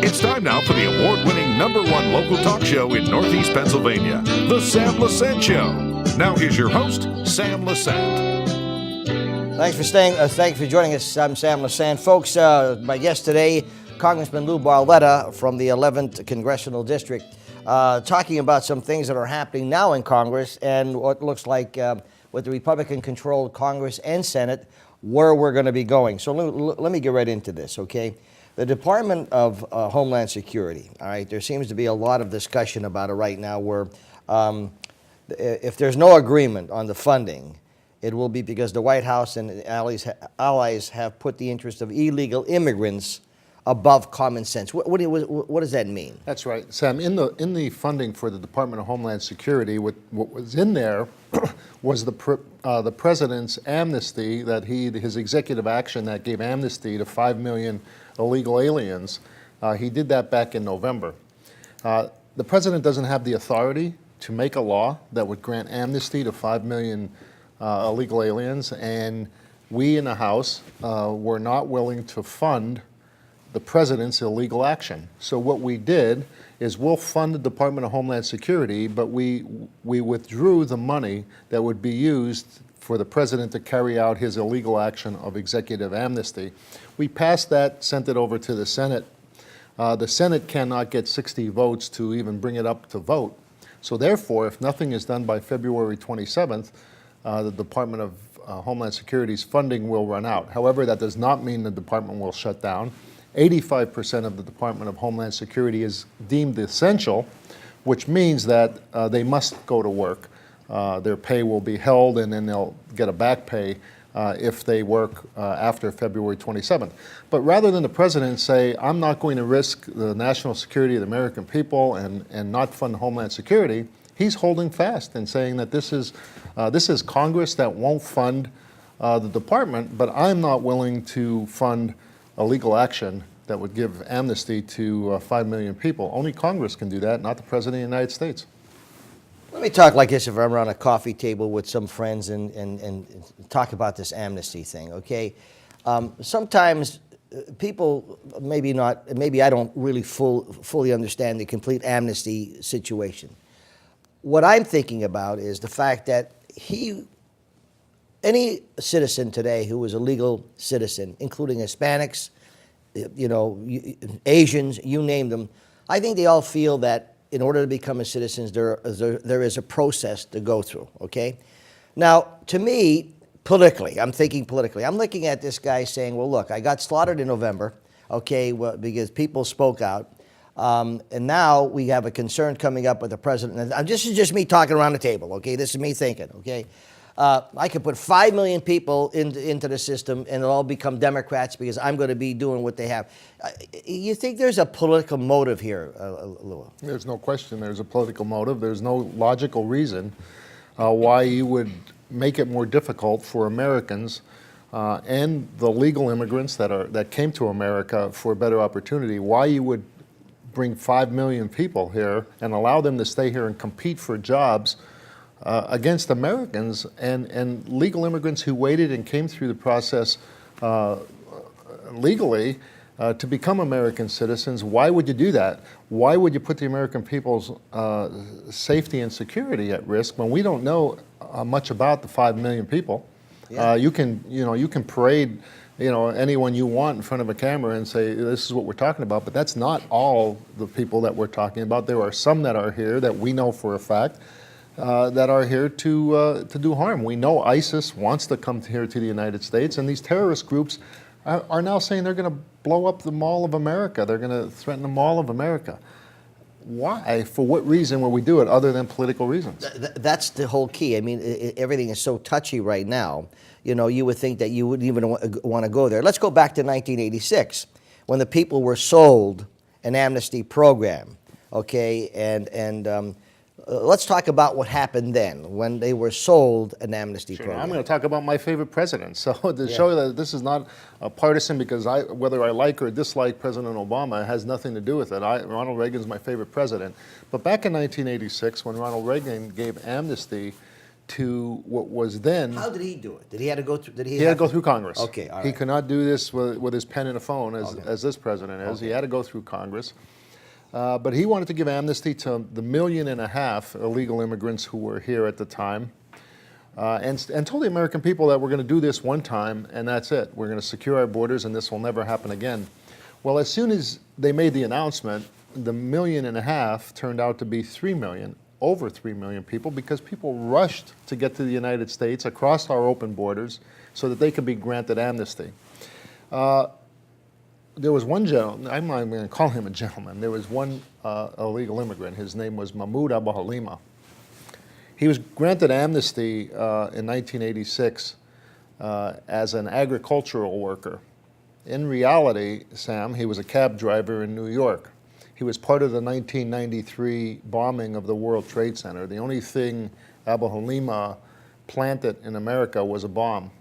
It's time now for the award-winning #1 local talk show in Northeast Pennsylvania, The Sam Lesante Show. Now here's your host, Sam Lesante. Thanks for joining us. I'm Sam Lesante. Folks, my guest today, Congressman Lou Barletta from the 11th Congressional District, talking about some things that are happening now in Congress and what looks like with the Republican-controlled Congress and Senate, where we're going to be going. So let me get right into this, okay? The Department of Homeland Security, all right, there seems to be a lot of discussion about it right now where if there's no agreement on the funding, it will be because the White House and allies have put the interest of illegal immigrants above common sense. What does that mean? That's right, Sam. In the funding for the Department of Homeland Security, what was in there was the president's amnesty his executive action that gave amnesty to 5 million illegal aliens. He did that back in November. The president doesn't have the authority to make a law that would grant amnesty to 5 million illegal aliens, and we in the House were not willing to fund the president's illegal action. So what we did is we'll fund the Department of Homeland Security, but we withdrew the money that would be used for the president to carry out his illegal action of executive amnesty. We passed that, sent it over to the Senate. The Senate cannot get 60 votes to even bring it up to vote. So therefore, if nothing is done by February 27th, the Department of Homeland Security's funding will run out. However, that does not mean the department will shut down. 85% of the Department of Homeland Security is deemed essential, which means that they must go to work. Their pay will be held, and then they'll get a back pay if they work after February 27th. But rather than the president say, I'm not going to risk the national security of the American people and not fund Homeland Security, he's holding fast and saying that this is Congress that won't fund the department, but I'm not willing to fund a legal action that would give amnesty to 5 million people. Only Congress can do that, not the President of the United States. Let me talk like this if I'm around a coffee table with some friends and talk about this amnesty thing, okay? Sometimes people, maybe I don't really fully understand the complete amnesty situation. What I'm thinking about is the fact that any citizen today who is a legal citizen, including Hispanics, Asians, you name them, I think they all feel that in order to become a citizen, there is a process to go through, okay? Now, to me, politically, I'm looking at this guy saying, well, look, I got slaughtered in November, okay, because people spoke out. And now we have a concern coming up with the president. And this is just me talking around the table, okay? This is me thinking, okay? I could put 5 million people into the system and they'll all become Democrats because I'm going to be doing what they have. You think there's a political motive here, Lou? There's no question there's a political motive. There's no logical reason why you would make it more difficult for Americans and the legal immigrants that came to America for a better opportunity, why you would bring 5 million people here and allow them to stay here and compete for jobs against Americans and legal immigrants who waited and came through the process legally to become American citizens. Why would you do that? Why would you put the American people's safety and security at risk when we don't know much about the 5 million people? Yeah. You can parade anyone you want in front of a camera and say, this is what we're talking about, but that's not all the people that we're talking about. There are some that are here that we know for a fact that are here to do harm. We know ISIS wants to come here to the United States, and these terrorist groups are now saying they're going to blow up the Mall of America. They're going to threaten the Mall of America. Why? For what reason would we do it other than political reasons? That's the whole key. I mean, everything is so touchy right now. You would think that you wouldn't even want to go there. Let's go back to 1986 when the people were sold an amnesty program, okay? And let's talk about what happened then when they were sold an amnesty program. I'm going to talk about my favorite president. So to show you that this is not partisan because whether I like or dislike President Obama has nothing to do with it. Ronald Reagan's my favorite president. But back in 1986, when Ronald Reagan gave amnesty to what was then. How did he do it? Did he have to go through? He had to go through Congress. Okay, all He right. could not do this with his pen and a phone as this president is. Okay. He had to go through Congress. But he wanted to give amnesty to the 1.5 million illegal immigrants who were here at the time, and told the American people that we're going to do this one time and that's it. We're going to secure our borders and this will never happen again. Well, as soon as they made the announcement, the 1.5 million turned out to be 3 million, over 3 million people, because people rushed to get to the United States across our open borders so that they could be granted amnesty. There was one gentleman, I'm not even going to call him a gentleman, there was one illegal immigrant. His name was Mahmoud Abu Halima. He was granted amnesty in 1986 as an agricultural worker. In reality, Sam, he was a cab driver in New York. He was part of the 1993 bombing of the World Trade Center. The only thing Abu Halima planted in America was a bomb.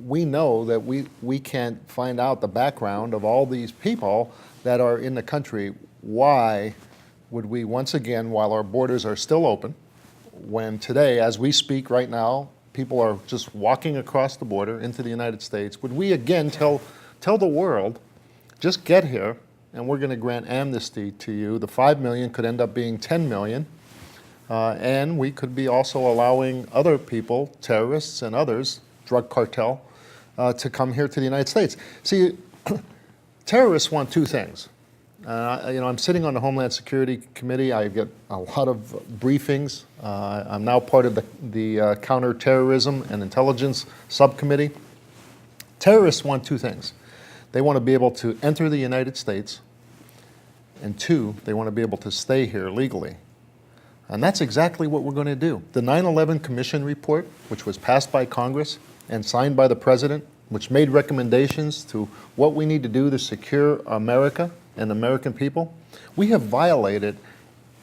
We know that we can't find out the background of all these people that are in the country. Why would we once again, while our borders are still open, when today, as we speak right now, people are just walking across the border into the United States, would we again tell the world, just get here and we're going to grant amnesty to you. The 5 million could end up being 10 million. And we could be also allowing other people, terrorists and others, drug cartel, to come here to the United States. See, terrorists want two things. I'm sitting on the Homeland Security Committee. I get a lot of briefings. I'm now part of the Counterterrorism and Intelligence Subcommittee. Terrorists want two things. They want to be able to enter the United States, and two, they want to be able to stay here legally. And that's exactly what we're going to do. The 9/11 Commission report, which was passed by Congress and signed by the President, which made recommendations to what we need to do to secure America and American people, we have violated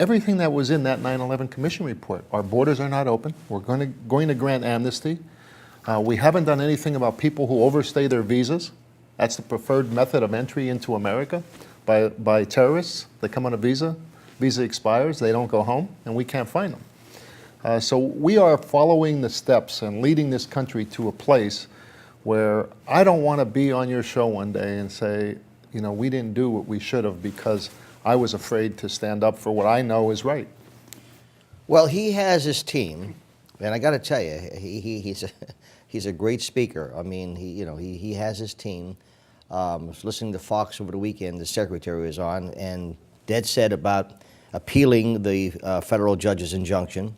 everything that was in that 9/11 Commission report. Our borders are not open. We're going to grant amnesty. We haven't done anything about people who overstay their visas. That's the preferred method of entry into America by terrorists. They come on a visa. Visa expires, they don't go home, and we can't find them. So we are following the steps and leading this country to a place where I don't want to be on your show one day and say, we didn't do what we should have because I was afraid to stand up for what I know is right. Well, he has his team, and I got to tell you, he's a great speaker. I mean, he has his team. I was listening to Fox over the weekend. The secretary was on, and dead set about appealing the federal judge's injunction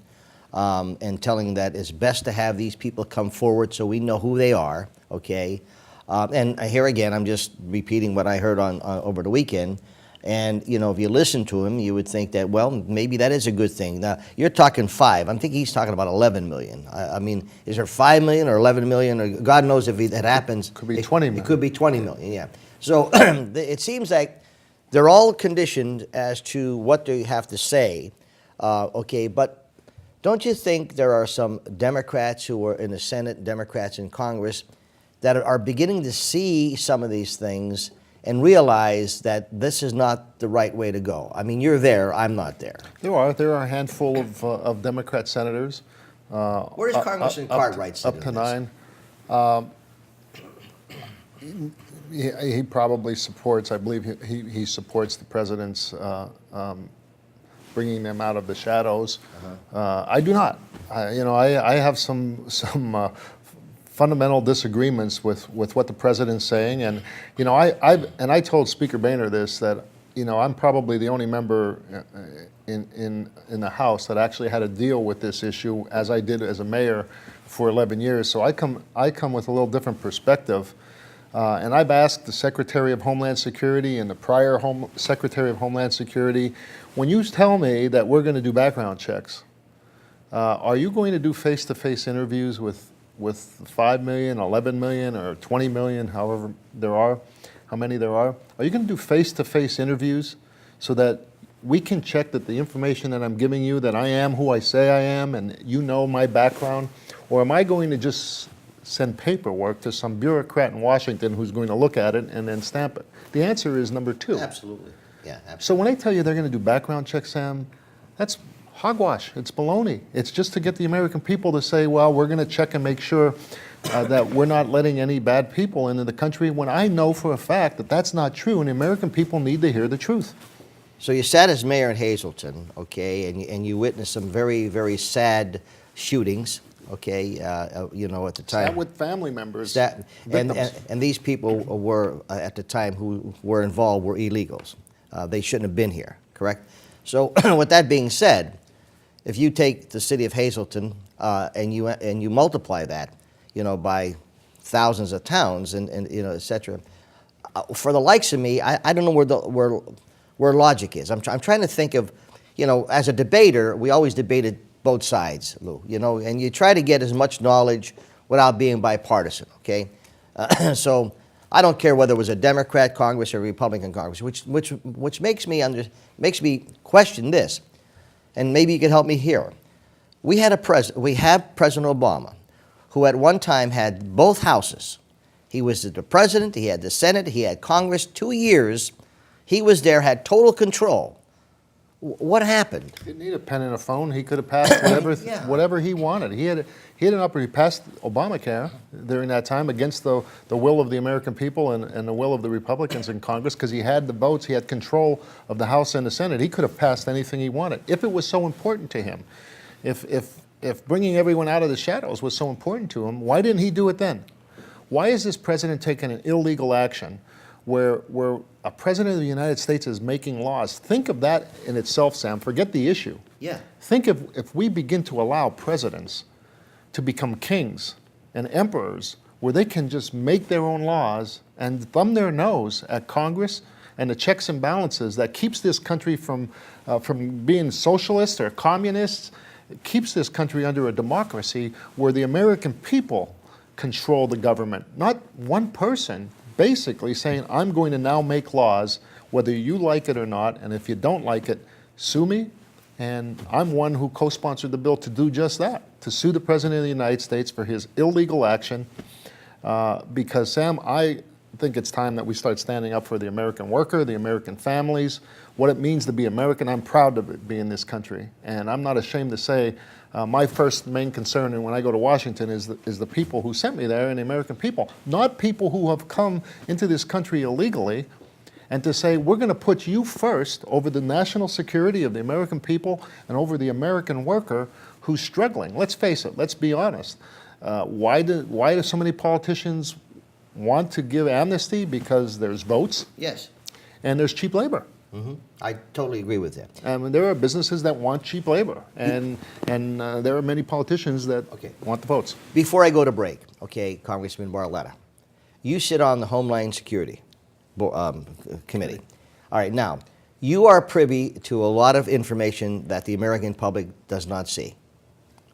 and telling that it's best to have these people come forward so we know who they are, okay? And here again, I'm just repeating what I heard on over the weekend. And, if you listen to him, you would think that, well, maybe that is a good thing. Now, you're talking 5. I'm thinking he's talking about 11 million. I mean, is there 5 million or 11 million? Or God knows if that happens. Could be 20 million. It could be 20 million, yeah. So it seems like they're all conditioned as to what they have to say, okay, but don't you think there are some Democrats who are in the Senate, Democrats in Congress, that are beginning to see some of these things and realize that this is not the right way to go? I mean, you're there, I'm not there. There are a handful of Democrat senators. Where does Congressman Cartwright sit up to 9. He probably supports, I believe he supports the president's bringing them out of the shadows. I do not. I have some fundamental disagreements with what the president's saying, and I told Speaker Boehner this, that I'm probably the only member in the House that actually had to deal with this issue as I did as a mayor for 11 years. So I come with a little different perspective. And I've asked the Secretary of Homeland Security and the prior Secretary of Homeland Security, when you tell me that we're going to do background checks, are you going to do face-to-face interviews with 5 million, 11 million, or 20 million, however how many there are? Are you going to do face-to-face interviews so that we can check that the information that I'm giving you, that I am who I say I am, and my background? Or am I going to just send paperwork to some bureaucrat in Washington who's going to look at it and then stamp it? The answer is number 2. Absolutely, yeah, absolutely. So when I tell you they're going to do background checks, Sam, Hogwash. It's baloney. It's just to get the American people to say, well, we're going to check and make sure that we're not letting any bad people into the country, when I know for a fact that that's not true, and the American people need to hear the truth. So you sat as mayor in Hazleton, okay, and you witnessed some very, very sad shootings, okay, you know, at the time. Sat with family members, and these people were, at the time, who were involved were illegals. They shouldn't have been here, correct? So with that being said, if you take the city of Hazleton and you multiply that, you know, by thousands of towns and you know, et cetera, for the likes of me, I don't know where logic is. I'm trying to think of, you know, as a debater, we always debated both sides, Lou, you know, and you try to get as much knowledge without being bipartisan, okay? So I don't care whether it was a Democrat Congress or a Republican Congress, which makes me question this, and maybe you can help me here. We have President Obama, who at one time had both houses. He was the president, he had the Senate, he had Congress. 2 years, he was there, had total control. What happened? He didn't need a pen and a phone. He could have passed whatever he wanted. He had he passed Obamacare during that time against the will of the American people and the will of the Republicans in Congress, because he had the votes, he had control of the House and the Senate. He could have passed anything he wanted if it was so important to him. If bringing everyone out of the shadows was so important to him, why didn't he do it then? Why is this president taking an illegal action where a president of the United States is making laws? Think of that in itself, Sam. Forget the issue. Yeah. Think if we begin to allow presidents to become kings and emperors, where they can just make their own laws and thumb their nose at Congress and the checks and balances that keeps this country from being socialist or communists. It keeps this country under a democracy where the American people control the government, not one person basically saying, I'm going to now make laws whether you like it or not, and if you don't like it, sue me. And I'm one who co-sponsored the bill to do just that, to sue the President of the United States for his illegal action, because, Sam, I think it's time that we start standing up for the American worker, the American families, what it means to be American. I'm proud to be in this country, and I'm not ashamed to say my first main concern when I go to Washington is the people who sent me there, and the American people, not people who have come into this country illegally, and to say we're going to put you first over the national security of the American people and over the American worker who's struggling. Let's face it, let's be honest. Why do so many politicians want to give amnesty? Because there's votes. Yes. And there's cheap labor. Mm-hmm. I totally agree with that. And there are businesses that want cheap labor, and there are many politicians that want the votes. Before I go to break, okay, Congressman Barletta, you sit on the Homeland Security Committee. All right, now, you are privy to a lot of information that the American public does not see,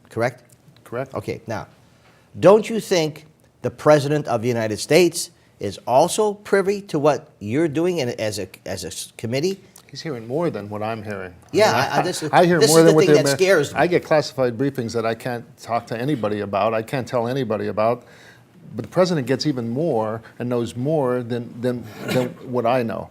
correct? Correct. Okay, now, don't you think the President of the United States is also privy to what you're doing as a committee? He's hearing more than what I'm hearing. Yeah, I hear more than what thing that scares me. I get classified briefings that I can't talk to anybody about. I can't tell anybody about. But the president gets even more and knows more than what I know.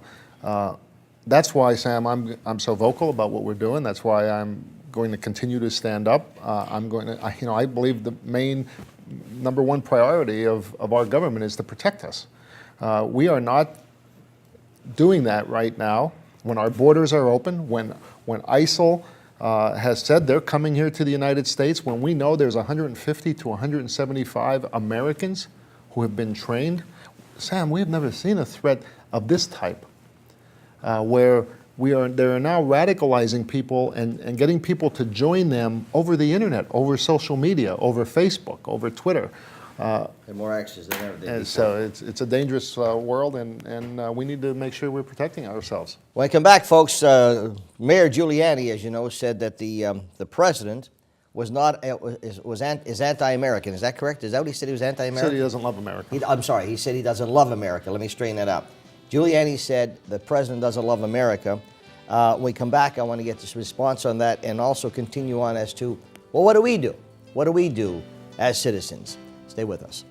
That's why, Sam, I'm so vocal about what we're doing. That's why I'm going to continue to stand up. I believe the main number one priority of our government is to protect us. We are not doing that right now. When our borders are open, when ISIL has said they're coming here to the United States, when we know there's 150 to 175 Americans who have been trained, Sam, we've never seen a threat of this type, where they're now radicalizing people and getting people to join them over the internet, over social media, over Facebook, over Twitter. And more access than ever. And so it's a dangerous world, and we need to make sure we're protecting ourselves. When I come back, folks, Mayor Giuliani, as you know, said that the president is anti-American. Is that correct? Is that what he said? He was anti-American? He said he doesn't love America. I'm sorry. He said he doesn't love America. Let me straighten that up. Giuliani said the president doesn't love America. When we come back, I want to get this response on that and also continue on as to, well, what do we do? What do we do as citizens? Stay with us.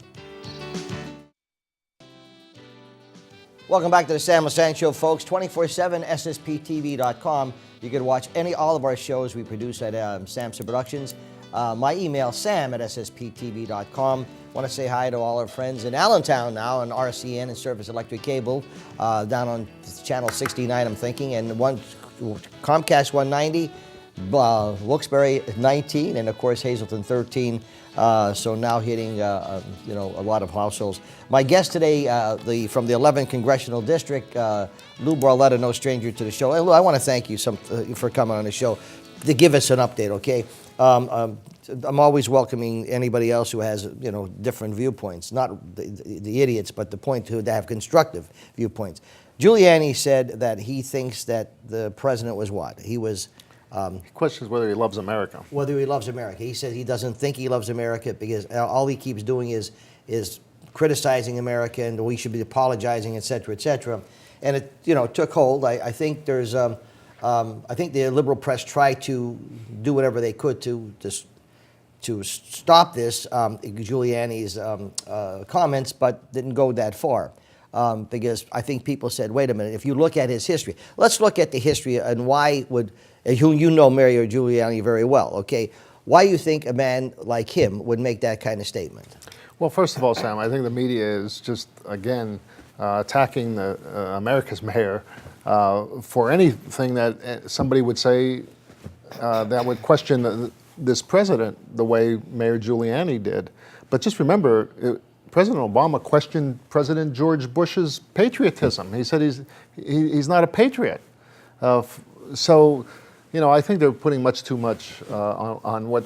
Welcome back to the Sam Lesante Show, folks. 24/7, SSPTV.com. You can watch all of our shows we produce at Samson Productions. My email, sam@ssptv.com. Want to say hi to all our friends in Allentown now on RCN and Service Electric Cable, down on channel 69, I'm thinking, and Comcast 190, Wilkes-Barre 19, and of course Hazleton 13. So now hitting a lot of households. My guest today, from the 11th Congressional District, Lou Barletta, no stranger to the show. Hey, Lou, I want to thank you for coming on the show to give us an update. Okay, I'm always welcoming anybody else who has different viewpoints, not the idiots, but the point to have constructive viewpoints. Giuliani said that he thinks that the president was what? He was. He questions whether he loves America. Whether he loves America. He said he doesn't think he loves America because all he keeps doing is criticizing America, and we should be apologizing, et cetera, et cetera. And it took hold. I think there's I think the liberal press tried to do whatever they could to stop this Giuliani's comments, but didn't go that far. Because I think people said, wait a minute, if you look at his history, let's look at the history and why would, you know Mayor Giuliani very well, okay? Why do you think a man like him would make that kind of statement? Well, first of all, Sam, I think the media is just, again, attacking America's mayor for anything that somebody would say that would question this president the way Mayor Giuliani did. But just remember, President Obama questioned President George Bush's patriotism. He said he's not a patriot. So, I think they're putting much too much on what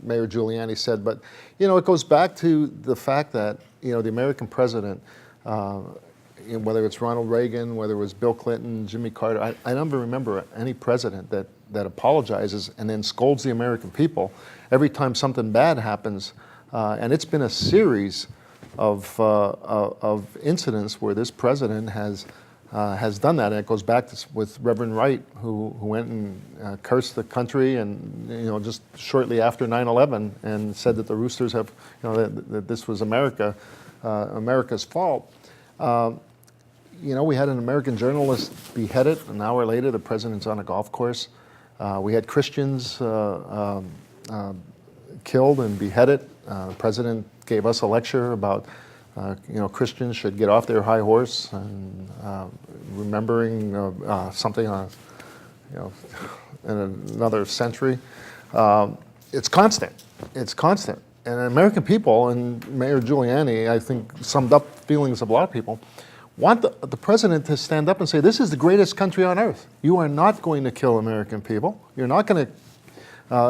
Mayor Giuliani said. But, it goes back to the fact that, the American president, whether it's Ronald Reagan, whether it was Bill Clinton, Jimmy Carter, I never remember any president that apologizes and then scolds the American people every time something bad happens. And it's been a series of incidents where this president has done that. And it goes back with Reverend Wright, who went and cursed the country, and just shortly after 9/11, and said that the roosters have, that this was America's fault. We had an American journalist beheaded. An hour later, the president's on a golf course. We had Christians killed and beheaded. The president gave us a lecture about, Christians should get off their high horse, and remembering something, in another century. It's constant. It's constant. And American people, and Mayor Giuliani, I think, summed up feelings of a lot of people, want the president to stand up and say, this is the greatest country on earth. You are not going to kill American people. You're not going to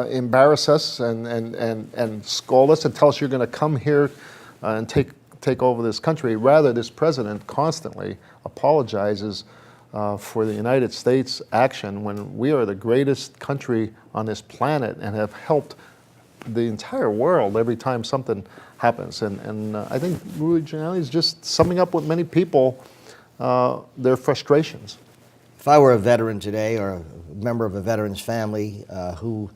embarrass us and scold us and tell us you're going to come here and take over this country. Rather, this president constantly apologizes for the United States' action when we are the greatest country on this planet and have helped the entire world every time something happens. And I think Rudy Giuliani is just summing up with many people their frustrations. If I were a veteran today, or a member of a veteran's family who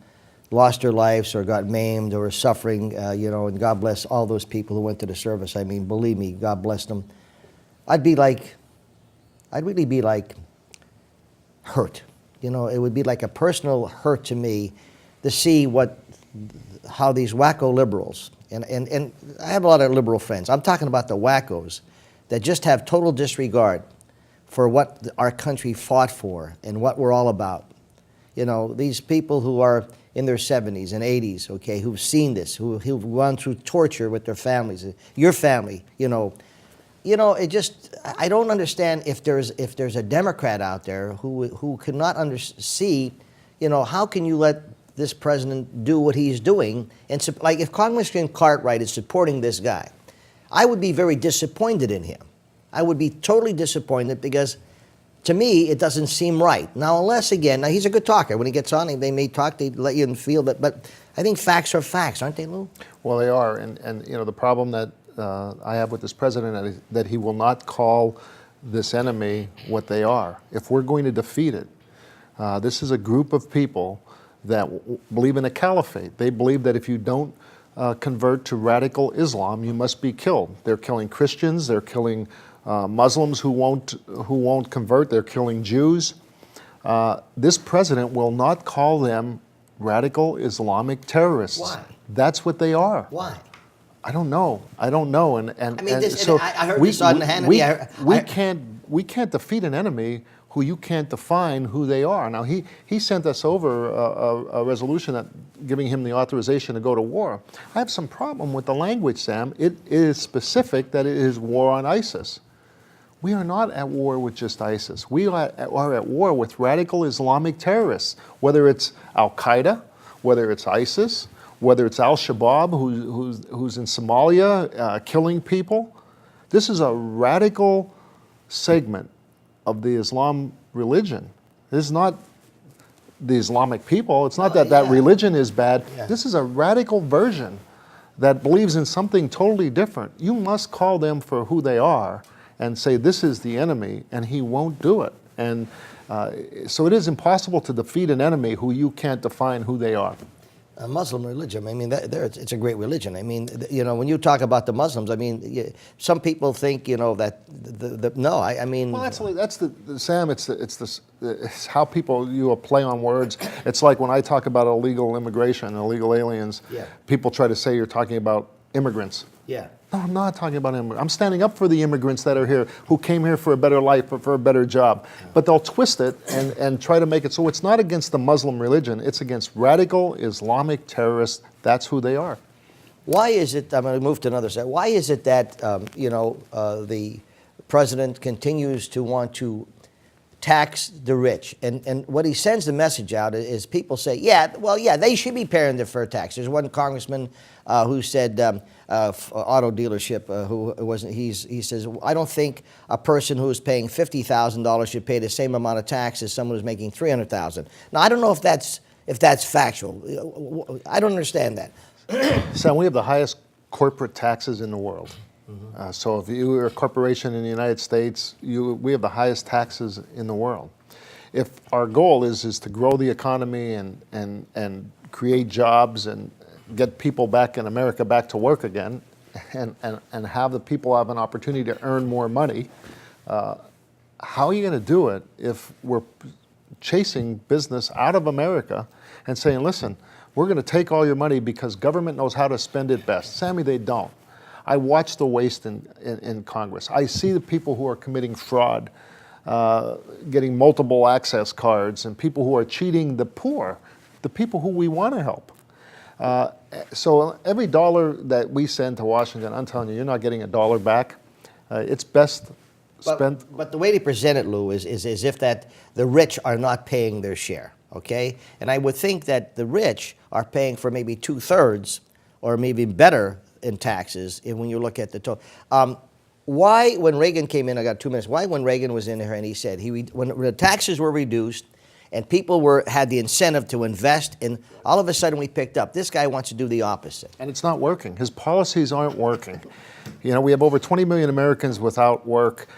lost their lives or got maimed or suffering, and God bless all those people who went to the service. I mean, believe me, God bless them. I'd really be like hurt. It would be like a personal hurt to me to see how these wacko liberals, and I have a lot of liberal friends. I'm talking about the wackos that just have total disregard for what our country fought for and what we're all about. These people who are in their 70s and 80s, okay, who've seen this, who've gone through torture with their families, your family, it just, I don't understand if there's a Democrat out there who cannot see, how can you let this president do what he's doing? And like if Congressman Cartwright is supporting this guy, I would be very disappointed in him. I would be totally disappointed because to me, it doesn't seem right. Now, unless, again, he's a good talker. When he gets on, they may talk, they let you feel that. But I think facts are facts, aren't they, Lou? Well, they are. And the problem that I have with this president is that he will not call this enemy what they are. If we're going to defeat it, this is a group of people that believe in a caliphate. They believe that if you don't convert to radical Islam, you must be killed. They're killing Christians. They're killing Muslims who won't convert. They're killing Jews. This president will not call them radical Islamic terrorists. Why? That's what they are. Why? I don't know. I don't know. And I mean, this, so I heard this on Hannity. We can't defeat an enemy who you can't define who they are. Now he sent us over a resolution that giving him the authorization to go to war. I have some problem with the language, Sam. It is specific that it is war on ISIS. We are not at war with just ISIS. We are at war with radical Islamic terrorists, whether it's Al-Qaeda, whether it's ISIS, whether it's Al-Shabaab, who's in Somalia killing people. This is a radical segment of the Islam religion. This is not the Islamic people. It's not that religion is bad. Yeah. This is a radical version that believes in something totally different. You must call them for who they are and say this is the enemy, and he won't do it. And so it is impossible to defeat an enemy who you can't define who they are. A Muslim religion. I mean, it's a great religion. I mean, when you talk about the Muslims, I mean, some people think, that no. I mean, well, that's the Sam. It's how people you play on words. It's like when I talk about illegal immigration, illegal aliens. Yeah. People try to say you're talking about immigrants. Yeah. No, I'm not talking about immigrants. I'm standing up for the immigrants that are here, who came here for a better life or for a better job. But they'll twist it and try to make it so it's not against the Muslim religion. It's against radical Islamic terrorists. That's who they are. Why is it, I'm going to move to another side, why is it that, the president continues to want to tax the rich? And what he sends the message out is people say, they should be paying their fair tax. There's one congressman who said, auto dealership, he says, I don't think a person who's paying $50,000 should pay the same amount of tax as someone who's making $300,000. Now, I don't know if that's factual. I don't understand that. Sam, we have the highest corporate taxes in the world. Mm-hmm. So if you are a corporation in the United States, we have the highest taxes in the world. If our goal is to grow the economy and create jobs and get people back in America back to work again and have the people have an opportunity to earn more money, how are you going to do it if we're chasing business out of America and saying, listen, we're going to take all your money because government knows how to spend it best? Sammy, they don't. I watch the waste in Congress. I see the people who are committing fraud, getting multiple access cards, and people who are cheating the poor, the people who we want to help. So every dollar that we send to Washington, I'm telling you, you're not getting a dollar back. It's best spent. But the way they present it, Lou, is as if that the rich are not paying their share, okay? And I would think that the rich are paying for maybe 2/3 or maybe better in taxes when you look at the total. Why, when Reagan came in, I got 2 minutes, why when Reagan was in there and he said, when the taxes were reduced and people had the incentive to invest, and all of a sudden we picked up, this guy wants to do the opposite. And it's not working. His policies aren't working. We have over 20 million Americans without work.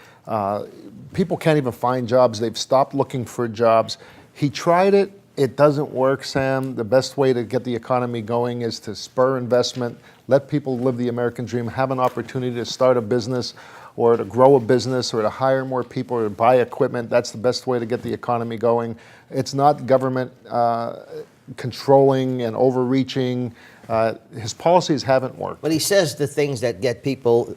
People can't even find jobs. They've stopped looking for jobs. He tried it. It doesn't work, Sam. The best way to get the economy going is to spur investment, let people live the American dream, have an opportunity to start a business or to grow a business or to hire more people or to buy equipment. That's the best way to get the economy going. It's not government controlling and overreaching. His policies haven't worked. But he says the things that get people,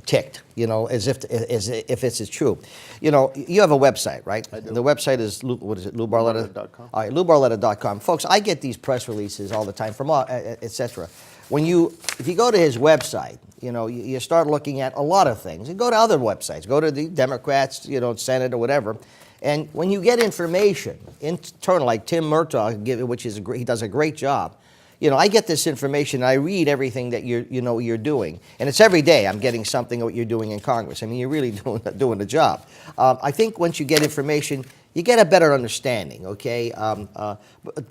ticked, as if it's true. You have a website, right? I do. The website is, Lou Barletta? LouBarletta.com. All right, LouBarletta.com. Folks, I get these press releases all the time from, et cetera. If you go to his website, you start looking at a lot of things. And go to other websites. Go to the Democrats, Senate or whatever. And when you get information internal, like Tim Murtaugh, he does a great job. I get this information, I read everything that you're doing. And it's every day I'm getting something of what you're doing in Congress. I mean, you're really doing the job. I think once you get information, you get a better understanding, okay?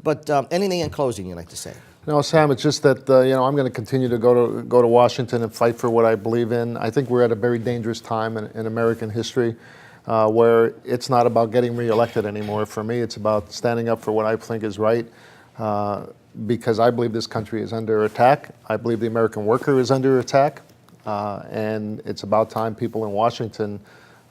But anything in closing you'd like to say? No, Sam, it's just that, I'm going to continue to go to Washington and fight for what I believe in. I think we're at a very dangerous time in American history where it's not about getting reelected anymore. For me, it's about standing up for what I think is right. Because I believe this country is under attack. I believe the American worker is under attack. And it's about time people in Washington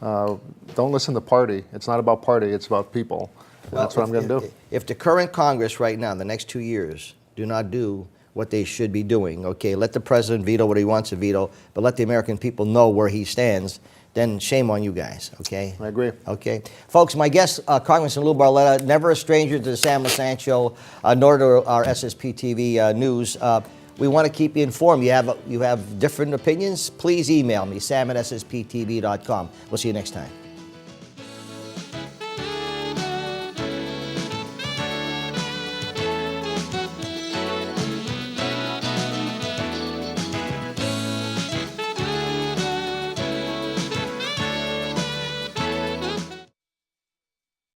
don't listen to party. It's not about party, it's about people. That's what I'm going to do. If the current Congress right now, the next 2 years, do not do what they should be doing, okay, let the president veto what he wants to veto, but let the American people know where he stands, then shame on you guys, okay? I agree. Okay. Folks, my guest, Congressman Lou Barletta, never a stranger to the Sam Lesante Show, nor to our SSP TV news. We want to keep you informed. You have different opinions? Please email me, sam@ssptv.com. We'll see you next time.